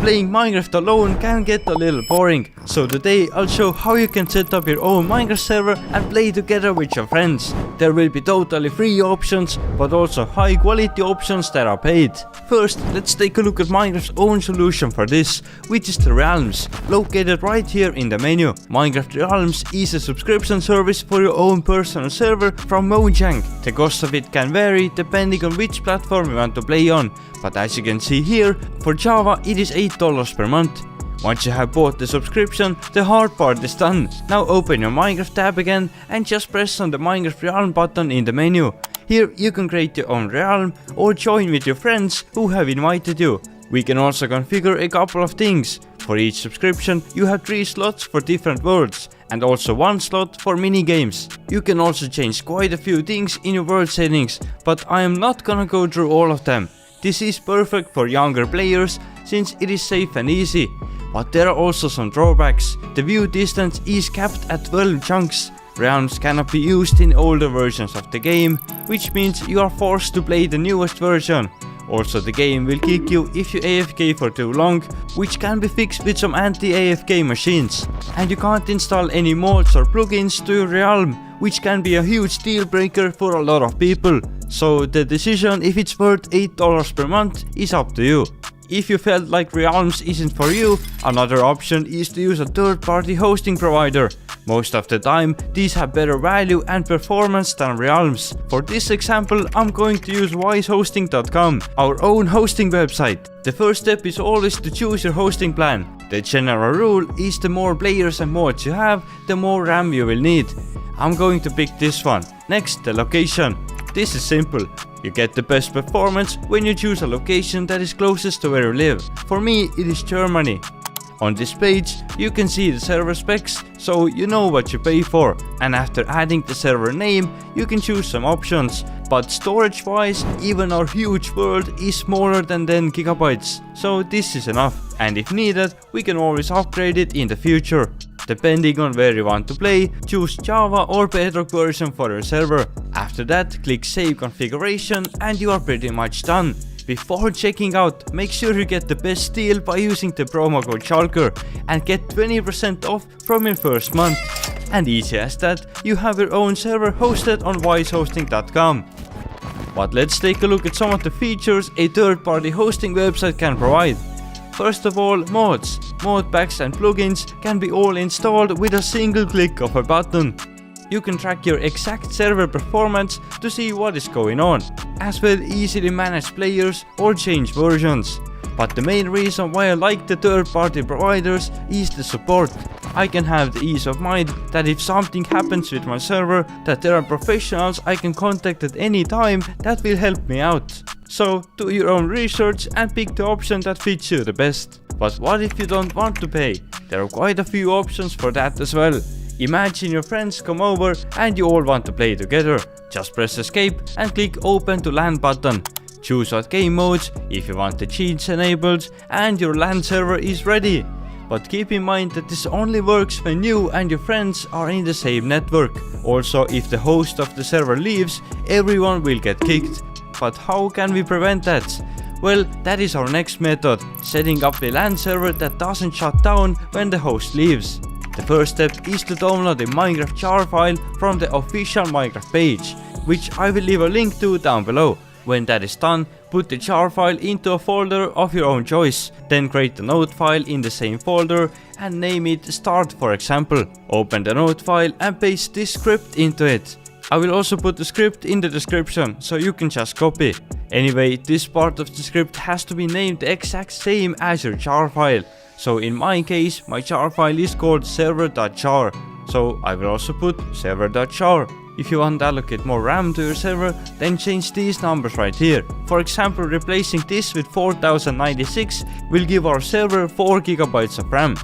playing Minecraft alone can get a little boring, so today I'll show how you can set up your own Minecraft server and play together with your friends. There will be totally free options, but also high quality options that are paid. First, let's take a look at Minecraft's own solution for this, which is the Realms, located right here in the menu. Minecraft Realms is a subscription service for your own personal server from Mojang. The cost of it can vary depending on which platform you want to play on, but as you can see here, for Java it is $8 per month. Once you have bought the subscription, the hard part is done. Now open your Minecraft tab again and just press on the Minecraft Realm button in the menu. Here you can create your own realm or join with your friends who have invited you. We can also configure a couple of things. For each subscription you have 3 slots for different worlds and also 1 slot for mini games. You can also change quite a few things in your world settings, but I am not gonna go through all of them. This is perfect for younger players since it is safe and easy. But there are also some drawbacks. The view distance is capped at 12 chunks. Realms cannot be used in older versions of the game, which means you are forced to play the newest version. Also, the game will kick you if you AFK for too long, which can be fixed with some anti-AFK machines. And you can't install any mods or plugins to your realm, which can be a huge deal breaker for a lot of people. So the decision if it's worth $8 per month is up to you. If you felt like Realms isn't for you, another option is to use a third-party hosting provider. Most of the time, these have better value and performance than Realms. For this example, I'm going to use wisehosting.com, our own hosting website. The first step is always to choose your hosting plan. The general rule is the more players and mods you have, the more RAM you will need. I'm going to pick this one. Next, the location. This is simple. You get the best performance when you choose a location that is closest to where you live. For me, it is Germany. On this page, you can see the server specs, so you know what you pay for. And after adding the server name, you can choose some options. But storage wise, even our huge world is smaller than 10 gigabytes. So this is enough. And if needed, we can always upgrade it in the future. Depending on where you want to play, choose Java or Bedrock version for your server. After that, click Save Configuration and you are pretty much done. Before checking out, make sure you get the best deal by using the promo code Schalker and get 20% off from your first month. And easy as that, you have your own server hosted on wisehosting.com. But let's take a look at some of the features a third-party hosting website can provide. First of all, mods. Mod packs and plugins can be all installed with a single click of a button. You can track your exact server performance to see what is going on, as well easily manage players or change versions. But the main reason why I like the third-party providers is the support. I can have the ease of mind that if something happens with my server, that there are professionals I can contact at any time that will help me out. So do your own research and pick the option that fits you the best. But what if you don't want to pay? There are quite a few options for that as well. Imagine your friends come over and you all want to play together. Just press escape and click open to LAN button. Choose what game modes, if you want the cheats enabled, and your LAN server is ready. But keep in mind that this only works when you and your friends are in the same network. Also, if the host of the server leaves, everyone will get kicked. But how can we prevent that? Well, that is our next method, setting up a LAN server that doesn't shut down when the host leaves. The first step is to download a Minecraft jar file from the official Minecraft page, which I will leave a link to down below. When that is done, put the jar file into a folder of your own choice. Then create a node file in the same folder and name it start, for example. Open the node file and paste this script into it. I will also put the script in the description, so you can just copy. Anyway, this part of the script has to be named the exact same as your jar file. So in my case, my jar file is called server.jar. So I will also put server.jar. If you want to allocate more RAM to your server, then change these numbers right here. For example, replacing this with 4096 will give our server 4 GB of RAM.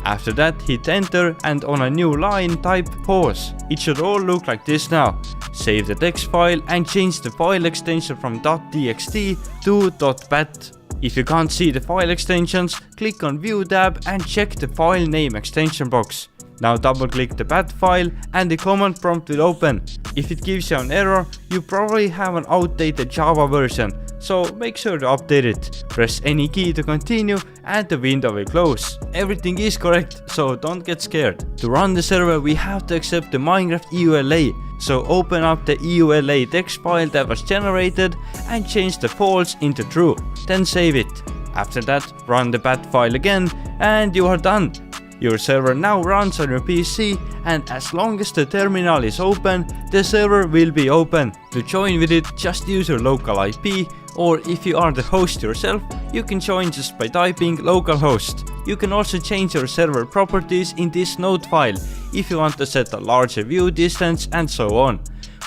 After that, hit enter and on a new line type pause. It should all look like this now. Save the text file and change the file extension from .txt to .bat. If you can't see the file extensions, click on View tab and check the file name extension box. Now double click the bat file and the command prompt will open. If it gives you an error, you probably have an outdated Java version, so make sure to update it. Press any key to continue and the window will close. Everything is correct, so don't get scared. To run the server we have to accept the Minecraft EULA, so open up the EULA text file that was generated and change the false into true, then save it. After that, run the bat file again and you are done. Your server now runs on your PC, and as long as the terminal is open, the server will be open. To join with it, just use your local IP, or if you are the host yourself, you can join just by typing localhost. You can also change your server properties in this node file if you want to set a larger view distance and so on.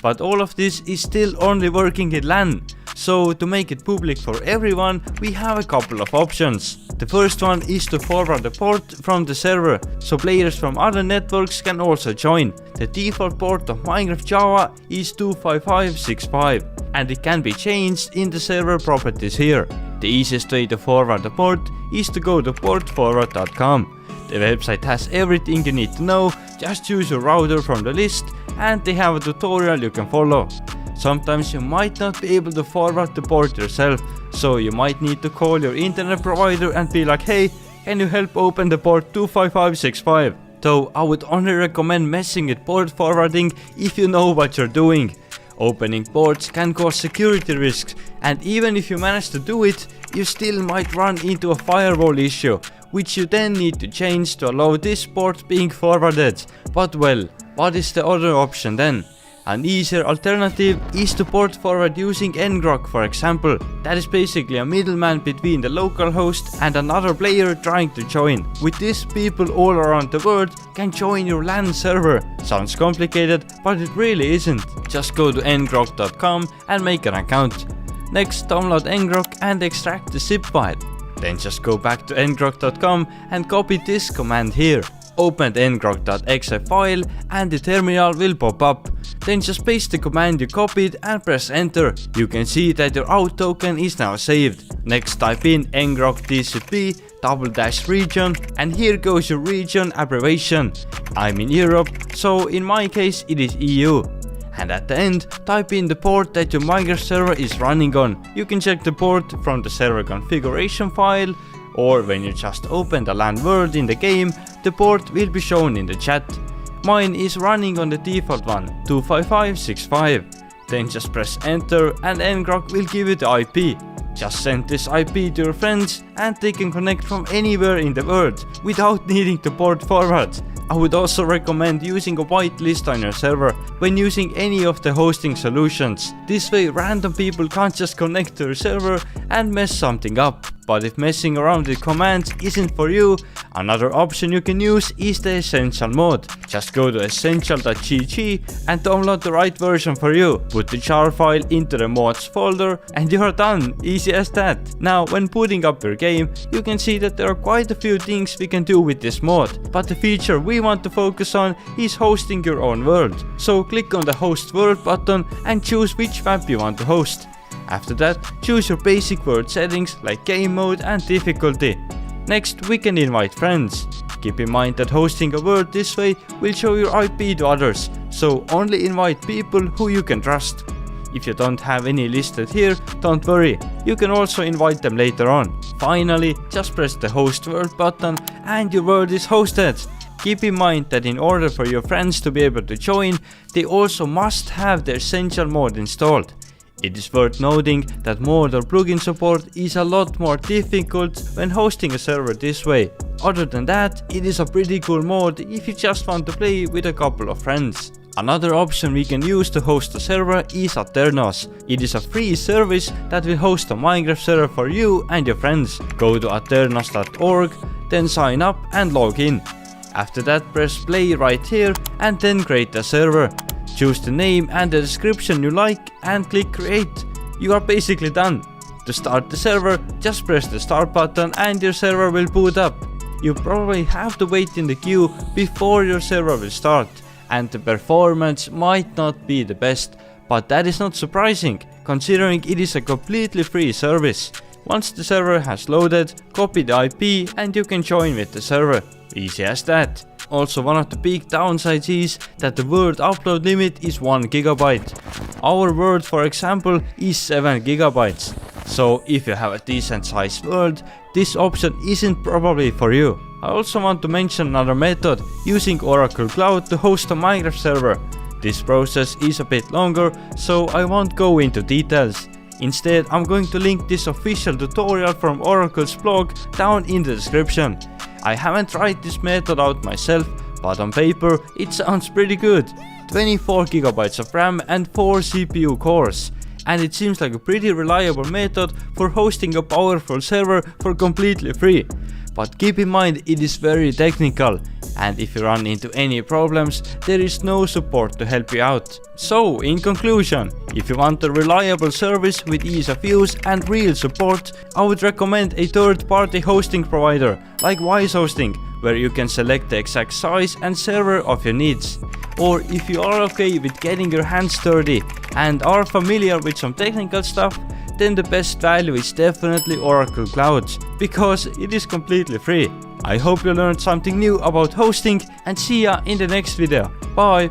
But all of this is still only working in LAN. So to make it public for everyone, we have a couple of options. The first one is to forward the port from the server, so players from other networks can also join. The default port of Minecraft Java is 25565 and it can be changed in the server properties here. The easiest way to forward the port is to go to portforward.com. The website has everything you need to know, just choose your router from the list and they have a tutorial you can follow. Sometimes you might not be able to forward the port yourself, so you might need to call your internet provider and be like, hey, can you help open the port 25565? Though I would only recommend messing with port forwarding if you know what you're doing. Opening ports can cause security risks, and even if you manage to do it, you still might run into a firewall issue, which you then need to change to allow this port being forwarded. But well, what is the other option then? An easier alternative is to port forward using ngrok, for example. That is basically a middleman between the local host and another player trying to join. With this, people all around the world can join your LAN server. Sounds complicated, but it really isn't. Just go to ngrok.com and make an account. Next, download ngrok and extract the zip file. Then just go back to ngrok.com and copy this command here. Open the ngrok.exe file and the terminal will pop up. Then just paste the command you copied and press enter. You can see that your out token is now saved. Next, type in ngrok tcp /region and here goes your region abbreviation. I'm in Europe, so in my case it is EU. And at the end, type in the port that your Minecraft server is running on. You can check the port from the server configuration file, or when you just open the LAN world in the game, the port will be shown in the chat. Mine is running on the default one, 25565. Then just press enter and ngrok will give you the IP. Just send this IP to your friends and they can connect from anywhere in the world without needing to port forward. I would also recommend using a whitelist on your server when using any of the hosting solutions. This way random people can't just connect to your server and mess something up. But if messing around with commands isn't for you, another option you can use is the Essential mode. Just go to essential.gg and download the right version for you. Put the jar file into the mods folder and you are done, easy as that. Now when booting up your game, you can see that there are quite a few things we can do with this mod. But the feature we want to focus on is hosting your own world. So click on the host world button and choose which map you want to host. After that, choose your basic world settings like game mode and difficulty. Next, we can invite friends. Keep in mind that hosting a world this way will show your IP to others, so only invite people who you can trust. If you don't have any listed here, don't worry, you can also invite them later on. Finally, just press the host world button and your world is hosted. Keep in mind that in order for your friends to be able to join, they also must have the Essential mode installed. It is worth noting that mod or plugin support is a lot more difficult when hosting a server this way. Other than that, it is a pretty cool mod if you just want to play with a couple of friends. Another option we can use to host a server is Aternos. It is a free service that will host a Minecraft server for you and your friends. Go to aternos.org, then sign up and log in. After that, press play right here and then create a server. Choose the name and the description you like and click create. You are basically done. To start the server, just press the start button and your server will boot up. You probably have to wait in the queue before your server will start, and the performance might not be the best, but that is not surprising considering it is a completely free service. Once the server has loaded, copy the IP and you can join with the server. Easy as that. Also, one of the big downsides is that the word upload limit is 1 GB. Our word, for example, is 7 GB. So if you have a decent sized world, this option isn't probably for you. I also want to mention another method, using Oracle Cloud to host a Minecraft server. This process is a bit longer, so I won't go into details. Instead, I'm going to link this official tutorial from Oracle's blog down in the description. I haven't tried this method out myself, but on paper it sounds pretty good. 24GB of RAM and 4 CPU cores. And it seems like a pretty reliable method for hosting a powerful server for completely free. But keep in mind, it is very technical, and if you run into any problems, there is no support to help you out. So, in conclusion, if you want a reliable service with ease of use and real support, I would recommend a third-party hosting provider like Wise Hosting, where you can select the exact size and server of your needs. Or if you are okay with getting your hands dirty and are familiar with some technical stuff, then the best value is definitely Oracle Cloud, because it is completely free. I hope you learned something new about hosting, and see ya in the next video. Bye!